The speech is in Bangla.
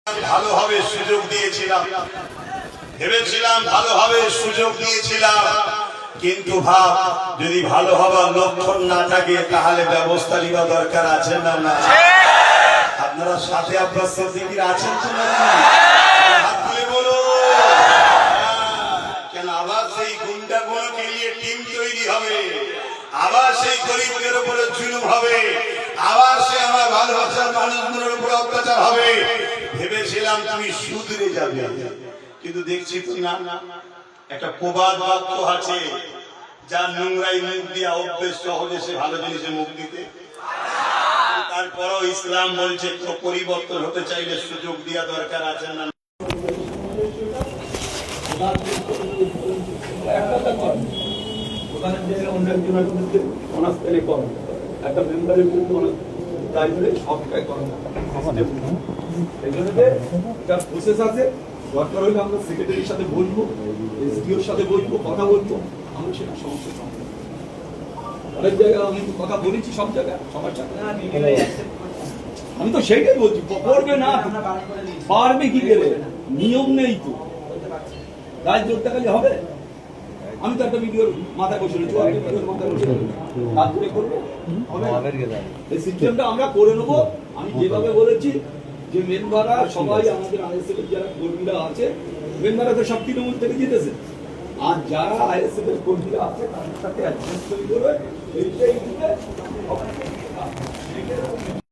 ভালোভাবে সুযোগ দিয়েছিলাম, ভেবেছিলাম ভালোভাবে সুযোগ দিয়েছিলাম, কিন্তু ভাব যদি ভালো হবার লক্ষণ না থাকে তাহলে ব্যবস্থা নেওয়া দরকার আছে না? না, আপনারা সাথে আব্বাস সিদ্দিকীর আছেন তো না? হাত তুলে বলো। কেন আবার সেই গুন্ডাগুলোকে নিয়ে টিম তৈরি হবে, আবার সেই গরিবদের উপরে জুলুম হবে, আবার সে আমার ভালোবাসার মানুষগুলোর উপরে অত্যাচার হবে। ভেবেছিলাম তুমি সুধরে যাবে, কিন্তু দেখছি তো না। একটা প্রবাদ বাক্য আছে, যার নোংরাই মুখ দিয়া অভ্যেস, সহজে সে ভালো জিনিসে মুখ দিতে। তারপরও ইসলাম বলছে তো পরিবর্তন হতে চাইলে সুযোগ দেওয়া দরকার আছে না? একটা মেম্বারের বিরুদ্ধে সবটাই করা প্রসেস আছে। দরকার হলে আমরা সেক্রেটারির সাথে বলবো, এসডিওর সাথে বলবো, কথা বলবো, আমরা সেটা সমস্যা অনেক জায়গায় আমি কথা বলেছি, সব জায়গায় সবার সাথে। আমি তো সেইটাই বলছি, করবে না পারবে কি করে, নিয়ম নেই তো, রাজ যোদ্ধা খালি হবে। আমি তো একটা ভিডিওর মাথা বসে রয়েছি, মাথা বসে কাজ করে করবো, এই সিস্টেমটা আমরা করে নেবো। আমি যেভাবে বলেছি যে মেম্বাররা সবাই আমাদের আইএসএফ এর যারা কর্মীরা আছে, মেম্বাররা তো সব তৃণমূল থেকে জিতেছে, আর যারা আইএসএফ এর কর্মীরা আছে তাদের সাথে অ্যাডজাস্ট করে এইটাই